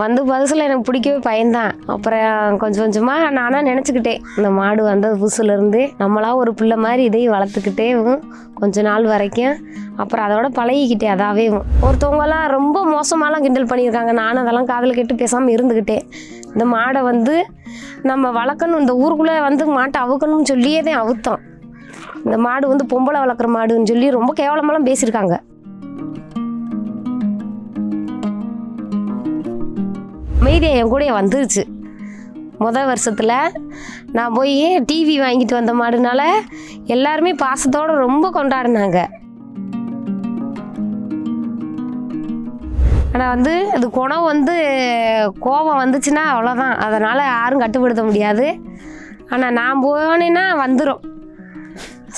வந்து புதுசில் எனக்கு பிடிக்கவே பயந்தான். அப்புறம் கொஞ்சம் கொஞ்சமாக நானாக நினச்சிக்கிட்டேன், இந்த மாடு வந்தது புதுசுலேருந்து நம்மளா ஒரு பிள்ளை மாதிரி இதையும் வளர்த்துக்கிட்டே கொஞ்ச நாள் வரைக்கும். அப்புறம் அதோட பழகிக்கிட்டேன். அதாவே ஒருத்தவங்கலாம் ரொம்ப மோசமாலாம் கிண்டல் பண்ணியிருக்காங்க. நானும் அதெல்லாம் காதில் கேட்டு பேசாமல் இருந்துக்கிட்டேன். இந்த மாடை வந்து நம்ம வளர்க்கணும், இந்த ஊருக்குள்ளே வந்து மாட்டை அவுக்கணும்னு சொல்லியே தான் அவுத்தோம். இந்த மாடு வந்து பொம்பளை வளர்க்குற மாடுன்னு சொல்லி ரொம்ப கேவலமெல்லாம் பேசியிருக்காங்க. அமைதியாக என் கூட வந்துருச்சு. வருஷத்தில் நான் போய் டிவி வாங்கிட்டு வந்த மாடுனால எல்லாருமே பாசத்தோடு ரொம்ப கொண்டாடினாங்க. ஆனால் வந்து அது குணம் வந்து கோபம் வந்துச்சுன்னா அவ்வளோதான், அதனால் யாரும் கட்டுப்படுத்த முடியாது. ஆனால் நான் போனேன்னா வந்துடும்,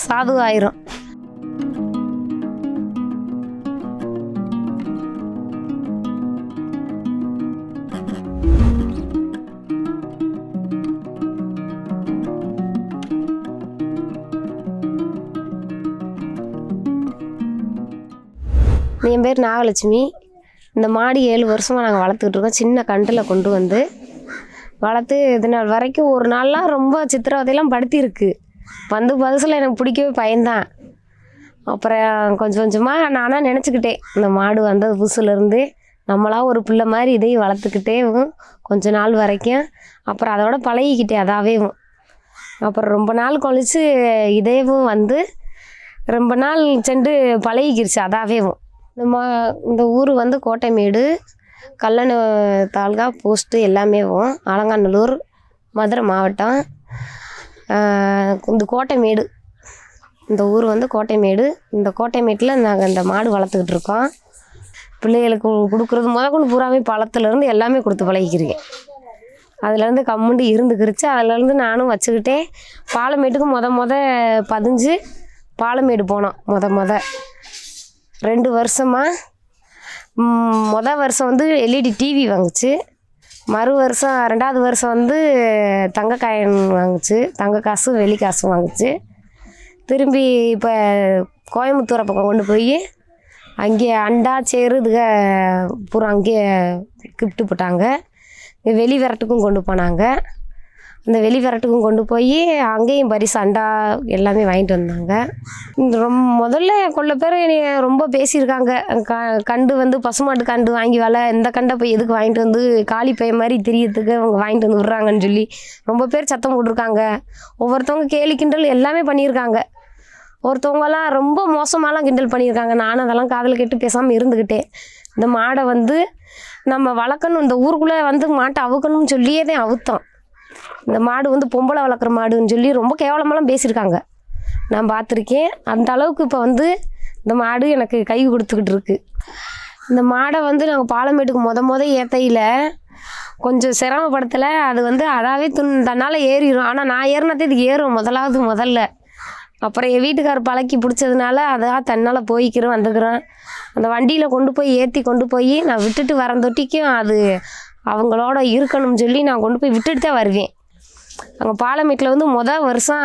சாதுவாயிரும். என் பேர் நாகலட்சுமி. இந்த மாடு 7 வருஷமாக நாங்கள் வளர்த்துக்கிட்டு இருக்கோம். சின்ன கண்டில் கொண்டு வந்து வளர்த்து இது நாள் வரைக்கும் ஒரு நாள்லாம் ரொம்ப சித்திரவதையெல்லாம் படுத்தியிருக்கு. வந்து புதுசில் எனக்கு பிடிக்கவே பயந்தான். அப்புறம் கொஞ்சம் கொஞ்சமாக நானாக நினச்சிக்கிட்டேன், இந்த மாடு வந்தது புதுசுலேருந்து நம்மளா ஒரு பிள்ளை மாதிரி இதையும் வளர்த்துக்கிட்டே கொஞ்ச நாள் வரைக்கும். அப்புறம் அதோட பழகிக்கிட்டேன். அதாவே அப்புறம் ரொம்ப நாள் கழித்து இதேவும் வந்து ரொம்ப நாள் சென்று பழகிக்கிருச்சு. அதாவே இந்த ஊர் வந்து கோட்டைமேடு, கல்லணை தாலுகா, போஸ்ட்டு எல்லாமே அலங்காநல்லூர், மதுரை மாவட்டம். இந்த கோட்டைமேடு, இந்த ஊர் வந்து கோட்டைமேடு. இந்த கோட்டைமேட்டில் நாங்கள் இந்த மாடு வளர்த்துக்கிட்டு இருக்கோம். பிள்ளைகளுக்கு கொடுக்குறது முதற்கொண்டு பூராமே பழத்துலேருந்து எல்லாமே கொடுத்து பழகிக்கிறேன். அதுலேருந்து கம்முண்டு இருந்துக்கிருச்சு. அதுலேருந்து நானும் வச்சுக்கிட்டேன். பாலமேட்டுக்கு பதிஞ்சு பாலமேடு போனோம். 2 வருஷமாக வருஷம் வந்து எல்இடி டிவி வாங்குச்சு. ரெண்டாவது வருஷம் வந்து தங்க காயின் வாங்குச்சு. தங்க காசும் வெள்ளி காசும் வாங்குச்சு. திரும்பி இப்போ கோயம்புத்தூரை பக்கம் கொண்டு போய் அங்கே அண்டா சேரு இதுக பூரா அங்கேயே கிஃப்ட்டு போட்டாங்க. வெளி விரட்டுக்கும் கொண்டு போனாங்க. அந்த வெளி விரட்டுக்கும் கொண்டு போய் அங்கேயும் பரிசு அண்டா எல்லாமே வாங்கிட்டு வந்தாங்க. முதல்ல கொள்ள பேர் ரொம்ப பேசியிருக்காங்க. கண்டு வந்து பசுமாட்டு கண்டு வாங்கி இந்த கண்டை போய் எதுக்கு வாங்கிட்டு வந்து காளி பைய மாதிரி தெரியறதுக்கு அவங்க வாங்கிட்டு வந்து விட்றாங்கன்னு சொல்லி ரொம்ப பேர் சத்தம் போட்டிருக்காங்க. ஒவ்வொருத்தவங்க கேலி கிண்டல் எல்லாமே பண்ணியிருக்காங்க. ஒருத்தவங்கலாம் ரொம்ப மோசமாலாம் கிண்டல் பண்ணியிருக்காங்க. நானும் அதெல்லாம் காதில் கேட்டு பேசாமல் இருந்துக்கிட்டேன். இந்த மாடை வந்து நம்ம வளர்க்கணும், இந்த ஊருக்குள்ளே வந்து மாட்டை அவுக்கணும்னு சொல்லியே தான் அவுத்தோம். இந்த மாடு வந்து பொம்பளை வளர்க்குற மாடுன்னு சொல்லி ரொம்ப கேவலமெல்லாம் பேசியிருக்காங்க. நான் பார்த்துருக்கேன். அந்த அளவுக்கு இப்போ வந்து இந்த மாடு எனக்கு கை கொடுத்துக்கிட்டு இருக்கு. இந்த மாடை வந்து நாங்கள் பாலமேட்டுக்கு ஏற்றையில் கொஞ்சம் சிரமப்படுத்தலை. அது வந்து அதாவே தன்னால் ஏறிடும். ஆனால் நான் ஏறினதே இது ஏறும் முதல்ல. அப்புறம் என் வீட்டுக்காரர் பழக்கி பிடிச்சதுனால அதாக தன்னால் போய்க்கிறோம் வந்துக்கிறோம். அந்த வண்டியில் கொண்டு போய் ஏற்றி கொண்டு போய் நான் விட்டுட்டு வரந்தொட்டிக்கும் அது அவங்களோட இருக்கணும்னு சொல்லி நான் கொண்டு போய் விட்டுட்டு தான் வருவேன். அங்கே பாலமேட்டில் வந்து வருஷம்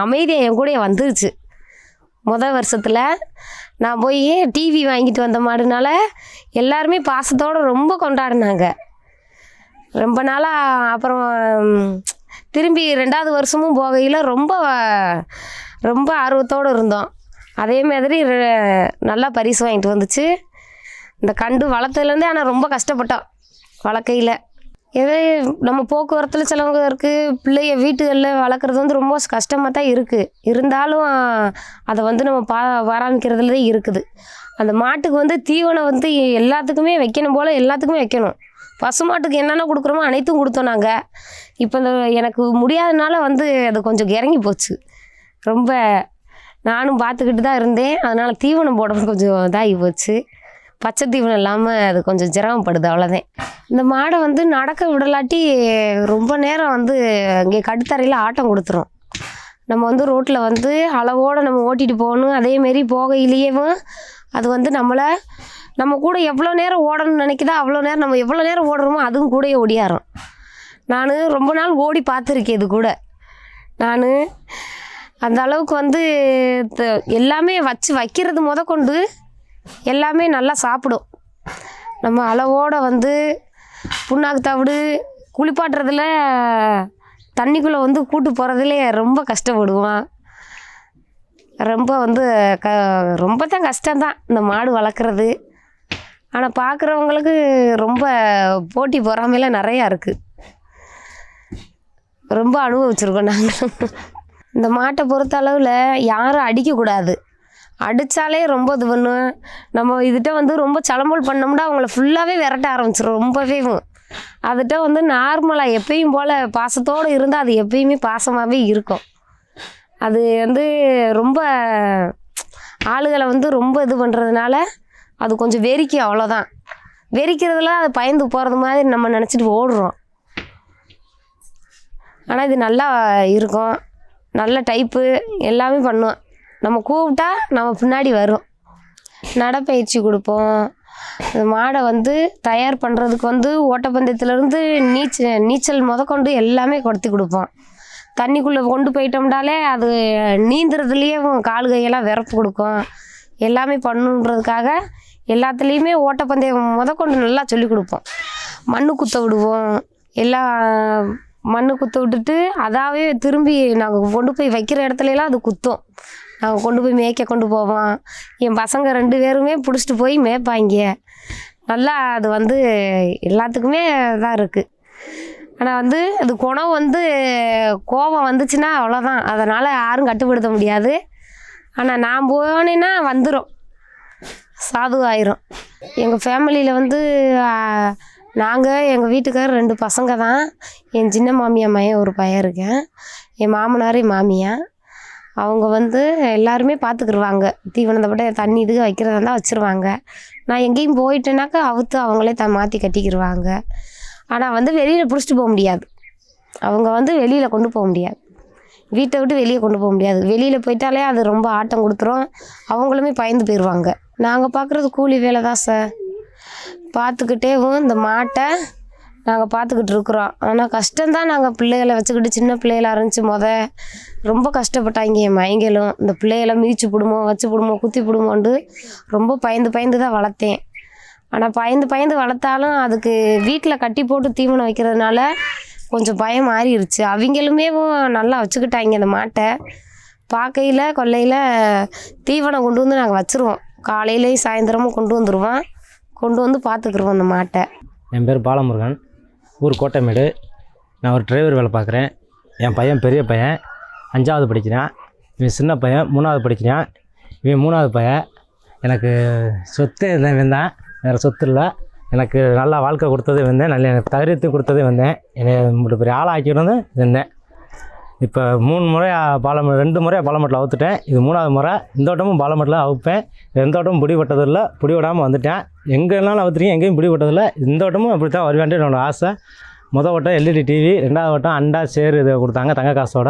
அமைதியாக என் கூட வந்துருச்சு. வருஷத்தில் நான் போய் டிவி வாங்கிட்டு வந்த மாடுனால எல்லாருமே பாசத்தோடு ரொம்ப கொண்டாடினாங்க. ரொம்ப நாளாக அப்புறம் திரும்பி 2வது வருஷமும் போகையில் ரொம்ப ஆர்வத்தோடு இருந்தோம். அதே மாதிரி நல்லா பரிசு வாங்கிட்டு வந்துச்சு. இந்த கண்டு வளர்த்ததுலேருந்தே ஆனால் ரொம்ப கஷ்டப்பட்டோம் வளர்க்கையில். நம்ம போக்குவரத்தில் சிலவங்க இருக்குது, பிள்ளைய வீட்டுகளில் வளர்க்குறது வந்து ரொம்ப கஷ்டமாக தான் இருக்குது. இருந்தாலும் அதை வந்து நம்ம பராமரிக்கிறதுல தான் இருக்குது. அந்த மாட்டுக்கு வந்து தீவனம் வந்து எல்லாத்துக்குமே வைக்கணும் போல் எல்லாத்துக்குமே வைக்கணும். பசுமாட்டுக்கு என்னென்ன கொடுக்குறோமோ அனைத்தும் கொடுத்தோம் நாங்கள். இப்போ எனக்கு முடியாதனால வந்து அது கொஞ்சம் இறங்கி போச்சு. ரொம்ப நானும் பார்த்துக்கிட்டு தான் இருந்தேன். அதனால் தீவனம் போடுறது கொஞ்சம் இதாகி போச்சு. பச்சை தீவனம் இல்லாமல் அது கொஞ்சம் சிரமப்படுது, அவ்வளோதான். இந்த மாடை வந்து நடக்க விடலாட்டி ரொம்ப நேரம் வந்து இங்கே கட்டுத்தரையில் ஆட்டம் கொடுத்துரும். நம்ம வந்து ரோட்டில் வந்து அளவோடு நம்ம ஓட்டிகிட்டு போகணும். அதேமாரி போகையிலேயும் அது வந்து நம்ம கூட எவ்வளோ நேரம் ஓடணும்னு நினைக்குதோ அவ்வளோ நேரம் நம்ம எவ்வளோ நேரம் ஓடுறோமோ அதுவும் கூடயே ஓடியாரும். நான் ரொம்ப நாள் ஓடி பார்த்துருக்கேன். இது கூட நான் அந்த அளவுக்கு வந்து எல்லாமே வைக்கிறது கொண்டு எல்லாமே நல்லா சாப்பிடும். நம்ம அளவோடு வந்து புண்ணாக்கு தவிடு குளிப்பாட்டுறதுல தண்ணிக்குள்ளே வந்து கூட்டு போகிறதுலே ரொம்ப கஷ்டப்படுவோம். ரொம்ப வந்து ரொம்ப தான் கஷ்டம்தான் இந்த மாடு வளர்க்குறது. ஆனால் பார்க்குறவங்களுக்கு ரொம்ப போட்டி பொறாமைலாம் நிறையா இருக்குது. ரொம்ப அனுபவிச்சிருக்கோம் நாங்கள். இந்த மாட்டை பொறுத்த அளவில் யாரும் அடிக்கக்கூடாது. அடித்தாலே ரொம்ப இது பண்ணும். நம்ம இதுகிட்ட வந்து ரொம்ப சலம்பல் பண்ணோம்னா அவங்கள ஃபுல்லாகவே விரட்ட ஆரம்பிச்சிடும் ரொம்பவே. அதுகிட்ட வந்து நார்மலாக எப்பயும் போல் பாசத்தோடு இருந்தால் அது எப்பயுமே பாசமாகவே இருக்கும். அது வந்து ரொம்ப ஆளுகளை வந்து ரொம்ப இது பண்ணுறதுனால அது கொஞ்சம் வெறிக்கும், அவ்வளோதான். வெறிக்கிறதுல அது பயந்து போகிறது மாதிரி நம்ம நினச்சிட்டு ஓடுறோம். ஆனால் இது நல்லா இருக்கும், நல்ல டைப்பு, எல்லாமே பண்ணுவோம். நம்ம கூப்பிட்டா நம்ம பின்னாடி வரும். நடைப்பயிற்சி கொடுப்போம். மாடை வந்து தயார் பண்ணுறதுக்கு வந்து ஓட்டப்பந்தயத்துலேருந்து நீச்சல் முதற்கொண்டு எல்லாமே கொடுத்து கொடுப்போம். தண்ணிக்குள்ளே கொண்டு போயிட்டோம்னாலே அது நீந்துறதுலேயே கால் கையெல்லாம் விரப்பு கொடுக்கும். எல்லாமே பண்ணுன்றதுக்காக எல்லாத்துலேயுமே ஓட்டப்பந்தயம் முதற்கொண்டு நல்லா சொல்லிக் கொடுப்போம். மண் குத்த விடுவோம். எல்லாம் மண் குத்த விட்டுட்டு அதாவே திரும்பி நாங்கள் கொண்டு போய் வைக்கிற இடத்துலலாம் அது குத்தும். நாங்கள் கொண்டு போய் மேய்க்க கொண்டு போவோம். என் பசங்க 2 பேருமே பிடிச்சிட்டு போய் மேய்ப்பாங்க. நல்லா அது வந்து எல்லாத்துக்குமே இதாக இருக்குது. ஆனால் வந்து அது குணம் வந்து கோபம் வந்துச்சுன்னா அவ்வளோதான், அதனால் யாரும் கட்டுப்படுத்த முடியாது. ஆனால் நான் போனேன்னா வந்துடும், சாதுவாயிரும். எங்கள் ஃபேமிலியில் வந்து நாங்கள் எங்கள் வீட்டுக்காரர் 2 பசங்க தான். என் சின்ன மாமியா மையன் ஒரு பையன் இருக்கேன். என் மாமனார் என் மாமியா அவங்க வந்து எல்லாருமே பார்த்துக்குருவாங்க. தீவனத்தை போட்டு தண்ணி இதுக்கு வைக்கிறதா இருந்தால் வச்சுருவாங்க. நான் எங்கேயும் போயிட்டேனாக்கா அவுத்து அவங்களே மாற்றி கட்டிக்கிடுவாங்க. ஆனால் வந்து வெளியில் பிடிச்சிட்டு போக முடியாது. அவங்க வந்து வெளியில் கொண்டு போக முடியாது, வீட்டை விட்டு வெளியே கொண்டு போக முடியாது. வெளியில் போயிட்டாலே அது ரொம்ப ஆட்டம் கொடுத்துரும், அவங்களுமே பயந்து போயிடுவாங்க. நாங்கள் பார்க்குறது கூலி வேலை தான் சார். பார்த்துக்கிட்டேவும் இந்த மாட்டை நாங்கள் பார்த்துக்கிட்டு இருக்கிறோம். ஆனால் கஷ்டம்தான். நாங்கள் பிள்ளைகளை வச்சுக்கிட்டு சின்ன பிள்ளைகளாக இருந்துச்சு ரொம்ப கஷ்டப்பட்டாங்க என் மைங்களும். இந்த பிள்ளைகளை மிதிச்சு பிடுமோ வச்சு பிடுமோ குத்தி பிடுமோண்டு ரொம்ப பயந்து தான் வளர்த்தேன். ஆனால் பயந்து வளர்த்தாலும் அதுக்கு வீட்டில் கட்டி போட்டு தீவனம் வைக்கிறதுனால கொஞ்சம் பயம் மாறிடுச்சு. அவங்களுமே நல்லா வச்சுக்கிட்டாங்க அந்த மாட்டை. பார்க்கையில் கொல்லையில் தீவனம் கொண்டு வந்து நாங்கள் வச்சுருவோம். காலையிலேயும் சாயந்தரமும் கொண்டு வந்துடுவோம். கொண்டு வந்து பார்த்துக்குருவோம் அந்த மாட்டை. என் பேர் பாலமுருகன், ஊர் கோட்டைமேடு. நான் ஒரு டிரைவர் வேலை பார்க்குறேன். என் பையன் பெரிய பையன் 5வது படிக்கிறான். இவன் சின்ன பையன் 3வது படிக்கிறான். இவன் 3வது பையன். எனக்கு சொத்து இவன் தான், வேறு சொத்து இல்லை. எனக்கு நல்லா வாழ்க்கை கொடுத்தது வந்தேன், நல்ல எனக்கு தைரியத்தையும் கொடுத்ததே வந்தேன். என்னை இப்படி பெரிய ஆளாக்கிட்டு இருந்தேன். இப்போ 3 முறை 2 முறை பாலமட்டில் அவுத்துட்டேன். இது 3வது முறை. இந்த வட்டமும் பாலமட்டில் அவுப்பேன். எந்த வட்டமும் பிடி விட்டதில்லை, பிடி விடாமல் வந்துட்டேன். எங்கெல்லாம் அவுத்துறீங்க, எங்கேயும் பிடி விட்டதில்லை. இந்த வட்டமும் அப்படி தான் வருவேன்ட்டு என்னோடய ஆசை. மொதல் வட்டம் LED டிவி, 2வது வட்டம் அண்டா சேரு இதை கொடுத்தாங்க தங்க காசோட.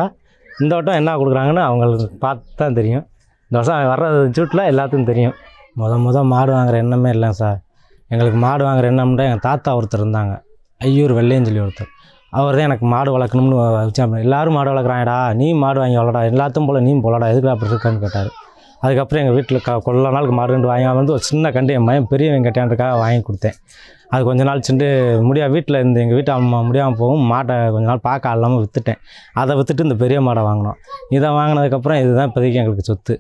இந்த வட்டம் என்ன கொடுக்குறாங்கன்னு அவங்களுக்கு பார்த்து தான் தெரியும். இந்த வருஷம் வர்ற சூட்டில் எல்லாத்துக்கும் தெரியும். மொதல் மாடு வாங்குகிற எண்ணமே இல்லைங்க சார். எங்களுக்கு மாடு வாங்குகிற எண்ணம்னா எங்கள் தாத்தா ஒருத்தர் இருந்தாங்க, ஐயூர் வெள்ளையன்னு சொல்லி ஒருத்தர். அவர் தான் எனக்கு மாடு வளர்க்கணும்னு வச்சேன். எல்லோரும் மாடு வளர்க்குறாங்கடா, நீ மாடு வாங்கி வளடா, எல்லாத்தையும் போல் நீ போலடா, எதுக்கு அப்படி இருக்கான்னு கேட்டார். அதுக்கப்புறம் எங்கள் வீட்டில் கொள்ள நாளுக்கு மாடு 2 வாங்கி வந்து ஒரு சின்ன கண்டு என் மயம் பெரியவன் கட்டியான்றதுக்காக வாங்கி கொடுத்தேன். அது கொஞ்ச நாள் சென்று வீட்டில் இருந்து எங்கள் வீட்டு அம்மா முடியாமல் போகும், மாட்டை கொஞ்ச நாள் பார்க்க இல்லாமல் விற்றுட்டேன். அதை விற்றுட்டு இந்த பெரிய மாடை வாங்கினோம். இதை வாங்கினதுக்கப்புறம் இதுதான் இப்போதைக்கு எங்களுக்கு சொத்து.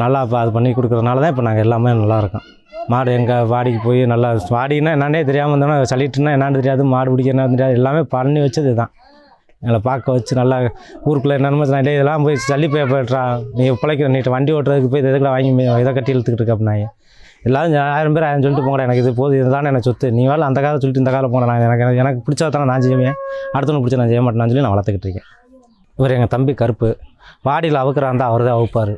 நல்லா இப்போ அது பண்ணி கொடுக்குறதுனால தான் இப்போ நாங்கள் எல்லாமே நல்லாயிருக்கோம். மாடு எங்கள் வாடிக்கு போய் நல்லா வாடினா என்னன்னே தெரியாமல் இருந்தோன்னா, சளிட்டுனா என்னான்னு தெரியாது, மாடு பிடிக்க என்னன்னு தெரியாது, எல்லாமே பண்ணி வச்சது தான். எங்களை பார்க்க வச்சு நல்லா ஊருக்குள்ளே என்னென்னமோ இதெல்லாம் போய் சளி போய்ட்றா, நீ பிழைக்கிற நீட்டு வண்டி ஓட்டுறதுக்கு போய் எதுக்குலாம் வாங்கி இதை கட்டி இழுத்துக்கிட்டு இருக்க அப்படின்னாங்க. எல்லோரும் 1000 பேர் 1000 சொல்லிட்டு போங்கடா, எனக்கு இது போதும், இதுதானே எனக்கு சொத்து, நீ வேலை அந்த காலம் சொல்லிட்டு இந்த காலம் போனேன். நான் எனக்கு பிடிச்சதானே நான் செய்வேன், அடுத்தவனுக்கு பிடிச்ச நான் செய்ய மாட்டேன்னு சொல்லி நான் வளர்த்துக்கிட்டு இருக்கேன். இவர் எங்கள் தம்பி கருப்பு. வாடியில் அவுக்குறாந்தா அவர் தான் அவுப்பார்.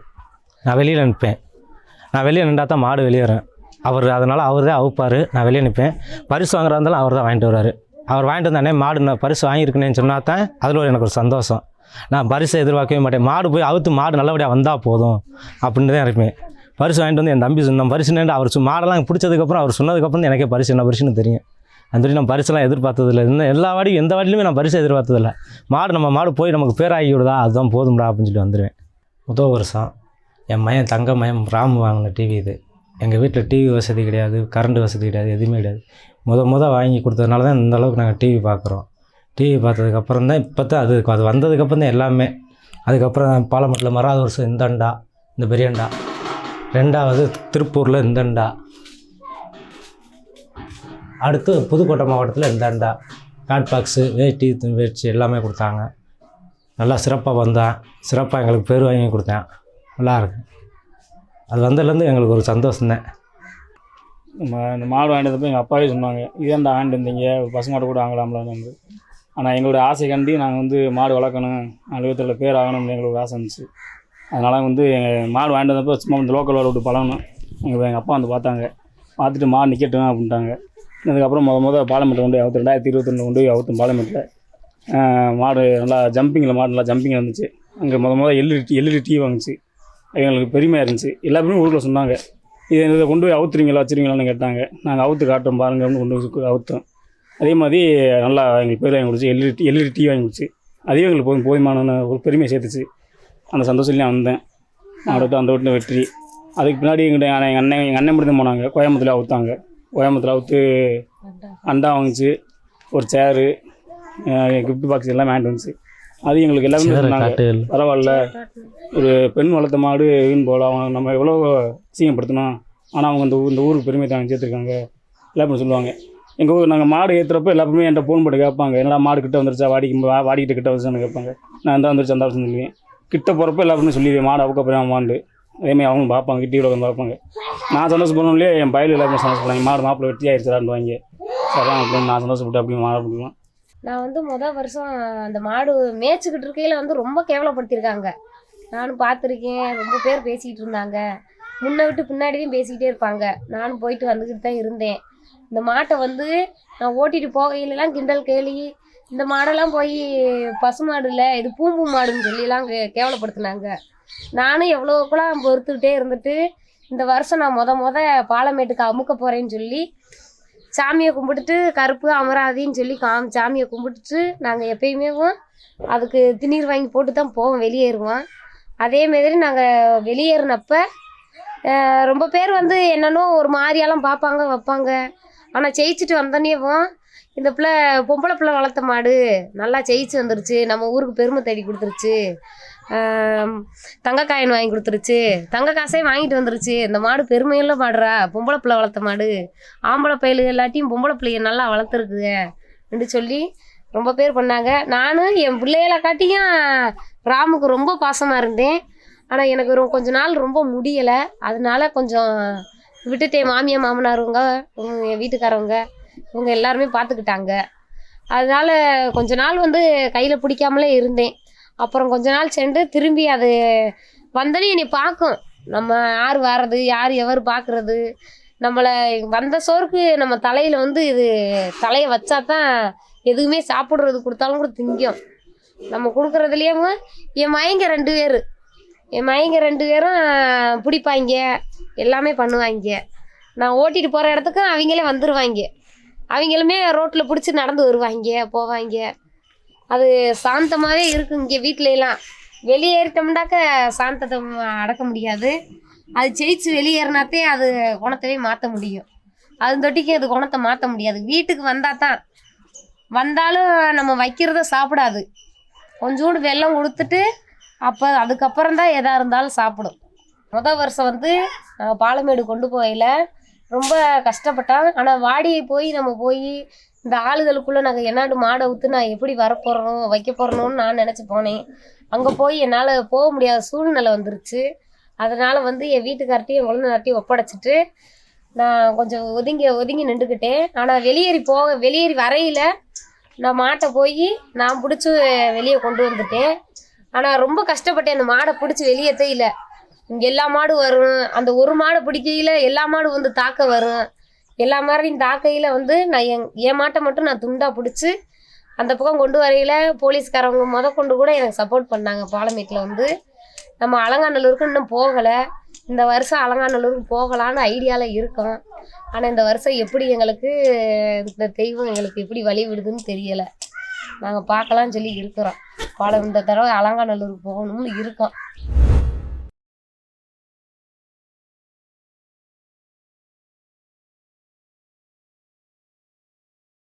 நான் வெளியில் நிற்பேன். நான் வெளியே நின்றா தான் மாடு வெளியேறேன். அதனால் அவர் தான் அவுப்பார், நான் வெளியே நிற்பேன். பரிசு வாங்குறா இருந்தாலும் அவர் தான் வாங்கிட்டு வருவார். அவர் வாங்கிட்டு வந்தானே மாடு நான் பரிசு வாங்கியிருக்கேன்னு சொன்னால் தான் அதில் எனக்கு ஒரு சந்தோஷம். நான் பரிசை எதிர்பார்க்கவே மாட்டேன். மாடு போய் அவுத்து மாடு நல்லபடியாக வந்தால் போதும் அப்படின்னு தான் இருப்பேன். பரிசு வாங்கிட்டு வந்து என் தம்பி சொன்ன பரிசுன்னு அவர் மாடெல்லாம் பிடிச்சதுக்கப்புறம் அவர் சொன்னதுக்கப்புறம் தான் எனக்கே பரிசு என்ன பரிசுன்னு தெரியும். அந்த சொல்லி நான் பரிசுலாம் எதிர்பார்த்ததில்லை. இன்னும் எந்த வாடிலையுமே நான் பரிசு எதிர்பார்த்ததில்லை. நம்ம மாடு போய் நமக்கு பேராகி விடுதா, அதுதான் போதும்டா அப்படின்னு சொல்லி வந்துடுவேன். முதல் வருஷம் என் மயம் தங்க மயம் ராமு வாங்கின டிவி இது. எங்கள் வீட்டில் டிவி வசதி கிடையாது, கரண்ட் வசதி கிடையாது, எதுவுமே கிடையாது. வாங்கி கொடுத்ததுனால தான் இந்த அளவுக்கு நாங்கள் டிவி பார்க்குறோம். டிவி பார்த்ததுக்கப்புறம் தான் இப்போ தான் அது வந்ததுக்கப்புறம் தான் எல்லாமே. அதுக்கப்புறம் பாலமேட்டில் மறாவது வருஷம் இந்த அண்டா, இந்த பெரிய அண்டா. 2வது திருப்பூரில் இந்த அண்டா. அடுத்து புதுக்கோட்டை மாவட்டத்தில் இந்த அண்டா ஹாட் பாக்ஸு வேட்டி வேச்சு எல்லாமே கொடுத்தாங்க. நல்லா சிறப்பாக வந்தேன். சிறப்பாக எங்களுக்கு பேர் வாங்கி கொடுத்தேன். நல்லாயிருக்கு. அது வந்ததுலேருந்து எங்களுக்கு ஒரு சந்தோஷம்தான். இந்த மாடு வாங்கிட்டப்போ எங்கள் அப்பாவே சொன்னாங்க, இதேண்டா ஆண்டு இருந்தீங்க பசுமாடு கூட வாங்கலாம்லான்னு வந்து. ஆனால் எங்களுடைய ஆசை கண்டி நாங்கள் வந்து மாடு வளர்க்கணும், 4 பேர்த்தில் பேர் ஆகணும்னு எங்களுக்கு ஆசை இருந்துச்சு. அதனால் வந்து மாடு வாங்கிட்டு வந்தப்போ சும்மா இந்த லோக்கல் வாட விட்டு பழகணும். எங்கள் அப்பா வந்து பார்த்தாங்க, பார்த்துட்டு மாடு நிற்கட்டும் அப்படின்ட்டாங்க. அதுக்கப்புறம் பாலமேட்டில் கொண்டு 2022 கொண்டு அவுத்தும் பாலமேட்டில் மாடு நல்லா ஜம்பிங்கில் மாடு நல்லா ஜம்பிங்கில் இருந்துச்சு. அங்கே எல்இடி டிவி வாங்குச்சு. எங்களுக்கு பெருமையாக இருந்துச்சு. எல்லாருமே ஊரில் சொன்னாங்க, இதை கொண்டு போய் அவுத்துறீங்களா வச்சுருவீங்களான்னு கேட்டாங்க. நாங்கள் அவுத்து காட்டுறோம் பாருங்க அப்படின்னு கொண்டு அவுத்தோம். அதே மாதிரி நல்லா எங்களுக்கு பேர் வாங்கி கொடுத்து எல்இடி டிவி வாங்கி கொடுத்து அதே எங்களுக்கு போதுமான ஒரு பெருமையை சேர்த்துச்சு. அந்த சந்தோஷத்துலேயும் வந்தேன். அந்த வீட்டில் வெற்றி. அதுக்கு பின்னாடி எங்கள் அண்ணன் மட்டும் போனாங்க. கோயம்புத்தூரில் அவுத்தாங்க. கோயம்புத்தூரில் அவுத்து அண்டா வாங்கிச்சு, ஒரு சேரு, கிஃப்ட் பாக்ஸ் எல்லாம் வாங்கிட்டு வந்துச்சு. அது எங்களுக்கு எல்லாருமே சொன்னாங்க, பரவாயில்ல ஒரு பெண் வளர்த்த மாடு வீண் போகல, அவங்க நம்ம எவ்வளோ சீங்கப்படுத்தணும், ஆனால் அவங்க இந்த ஊருக்கு பெருமை தாங்க சேர்த்துருக்காங்க எல்லாருமே சொல்லுவாங்க. எங்கள் ஊர் நாங்கள் மாடு ஏற்றுறப்போ எல்லாருமே என்கிட்ட ஃபோன் போட்டு கேட்பாங்க, என்னடா மாடு கிட்ட வந்துருச்சா, வாடிக்கிட்ட கிட்ட வந்துச்சான்னு கேட்பாங்க. நான் எந்த வந்துருச்சு அந்த அவசியம் சொல்லுவேன். கிட்ட போகிறப்ப எல்லாருமே சொல்லிடுவேன், மாடு அவுக்கப்புறம் மாண்டு. அதேமாதிரி அவங்க பார்ப்பாங்க, டிவியில் உட்காந்து பார்ப்பாங்க. நான் சந்தோஷப்படணும்லையே என் பயில எல்லாருமே சந்தோஷப்படுவாங்க, மாடு மாப்பிள்ளை வெட்டி ஆயிடுச்சான்னு வாங்கி. சரி அப்படின்னு நான் சந்தோஷப்பட்டு அப்படி மாடு பிடிக்கலாம். நான் வந்து வருஷம் அந்த மாடு மேய்ச்சிக்கிட்டு இருக்கையில் வந்து ரொம்ப கேவலப்படுத்தியிருக்காங்க. நானும் பார்த்துருக்கேன். ரொம்ப பேர் பேசிக்கிட்டு இருந்தாங்க. முன்னை விட்டு பின்னாடியும் பேசிக்கிட்டே இருப்பாங்க. நானும் போயிட்டு வந்துக்கிட்டு தான் இருந்தேன். இந்த மாட்டை வந்து நான் ஓட்டிகிட்டு போகையிலலாம் கிண்டல் கேலி, இந்த மாடெல்லாம் போய் பசு மாடு இல்லை, இது பூம்பு மாடுன்னு சொல்லிலாம் கேவலப்படுத்தினாங்க. நானும் எவ்வளோக்கெல்லாம் பொறுத்துக்கிட்டே இருந்துட்டு இந்த வருஷம் நான் பாலமேட்டுக்கு அமுக்க போகிறேன்னு சொல்லி சாமியை கும்பிட்டுட்டு, கருப்பு அமராவதின்னு சொல்லி சாமியை கும்பிட்டுட்டு நாங்கள் எப்பயுமே அதுக்கு திணீர் வாங்கி போட்டு தான் போவோம், வெளியேறுவோம். அதேமாதிரி நாங்கள் வெளியேறினப்ப ரொம்ப பேர் வந்து என்னென்னோ ஒரு மாதிரியெல்லாம் பார்ப்பாங்க வைப்பாங்க. ஆனால் ஜெயிச்சுட்டு வந்தோன்னேவும் இந்த பொம்பளை பிள்ளை வளர்த்த மாடு நல்லா ஜெயிச்சு வந்துருச்சு, நம்ம ஊருக்கு பெருமை தேடி கொடுத்துருச்சு, தங்க காயின் வாங்கி கொடுத்துருச்சு, தங்க காசையும் வாங்கிட்டு வந்துருச்சு, இந்த மாடு பெருமையெல்லாம் பாடுறா, பொம்பளை பிள்ளை வளர்த்த மாடு, ஆம்பளை பயிலு எல்லாத்தையும் பொம்பளை பிள்ளைய நல்லா வளர்த்துருக்குங்க அப்படின்னு சொல்லி ரொம்ப பேர் பண்ணாங்க. நானும் என் பிள்ளைகளை காட்டியும் ராமுக்கு ரொம்ப பாசமாக இருந்தேன். ஆனால் எனக்கு கொஞ்ச நாள் ரொம்ப முடியலை. அதனால கொஞ்சம் விட்டுட்டேன். மாமனாருங்க, என் வீட்டுக்காரவங்க இவங்க எல்லாருமே பார்த்துக்கிட்டாங்க. அதனால் கொஞ்ச நாள் வந்து கையில் பிடிக்காமலே இருந்தேன். அப்புறம் கொஞ்ச நாள் சென்று திரும்பி அது வந்தோடனே என்னை பார்க்கும், நம்ம யார் வர்றது, யார் எவர் பார்க்குறது, நம்மளை வந்த சோறுக்கு நம்ம தலையில் வந்து இது தலையை வச்சா தான் எதுவுமே சாப்பிட்றது கொடுத்தாலும் கூட திங்கும். நம்ம கொடுக்குறதுலேயும் என் மயங்க 2 பேரும் பிடிப்பாங்க, எல்லாமே பண்ணுவாங்க. நான் ஓட்டிகிட்டு போகிற இடத்துக்கு அவங்களே வந்துடுவாங்க. அவங்களுமே ரோட்டில் பிடிச்சி நடந்து வருவாங்க போவாங்க. அது சாந்தமாகவே இருக்கும். இங்கே வீட்டிலலாம் வெளியேறிட்டோம்னாக்க சாந்தத்தை அடக்க முடியாது. அது ஜெயிச்சு வெளியேறினாத்தே அது குணத்தவே மாற்ற முடியும். அது தொட்டிக்கு அது குணத்தை மாற்ற முடியாது. வீட்டுக்கு வந்தால் தான், வந்தாலும் நம்ம வைக்கிறத சாப்பிடாது. கொஞ்சோண்டு வெல்லம் கொடுத்துட்டு அதுக்கப்புறம் தான் எதாக இருந்தாலும் சாப்பிடும். வருஷம் வந்து நாங்கள் பாலமேடு கொண்டு போகையில் ரொம்ப கஷ்டப்பட்டோம். ஆனால் வாடியை நம்ம போய் இந்த ஆளுகளுக்குள்ளே நாங்கள் என்னாடு மாடை ஊற்று நான் எப்படி வரப்போகிறோம் வைக்க போகிறோன்னு நான் நினச்சி போனேன். அங்கே போய் என்னால் போக முடியாத சூழ்நிலை வந்துருச்சு. அதனால் வந்து என் வீட்டுக்கார்ட்டையும் குழந்தைனார்ட்டையும் ஒப்படைச்சிட்டு நான் கொஞ்சம் ஒதுங்கி நின்றுக்கிட்டேன். ஆனால் வெளியேறி வரையில் நான் மாட்டை போய் நான் பிடிச்சி வெளியே கொண்டு வந்துட்டேன். ஆனால் ரொம்ப கஷ்டப்பட்டேன். அந்த மாடை பிடிச்சி வெளியேற்றே இல்லை. இங்கே எல்லா மாடும் வரும், அந்த ஒரு மாடை பிடிக்கையில் எல்லா மாடும் வந்து தாக்க வரும். எல்லா மாதிரியும் தாக்கையில் வந்து நான் என் மாட்டை மட்டும் நான் துண்டாக பிடிச்சி அந்த பக்கம் கொண்டு வரையில் போலீஸ்காரவங்க கொண்டு கூட எனக்கு சப்போர்ட் பண்ணாங்க. பாலமேட்டில் வந்து நம்ம அலங்காநல்லூருக்கு இன்னும் போகலை. இந்த வருஷம் அலங்காநல்லூருக்கு போகலான்னு ஐடியாவில் இருக்கோம். ஆனால் இந்த வருஷம் எப்படி எங்களுக்கு இந்த தெய்வம் எங்களுக்கு எப்படி வழி விடுதுன்னு தெரியலை. நாங்கள் பார்க்கலான்னு சொல்லி இருக்கிறோம். இந்த தடவை அலங்காநல்லூருக்கு போகணும்னு இருக்கோம்.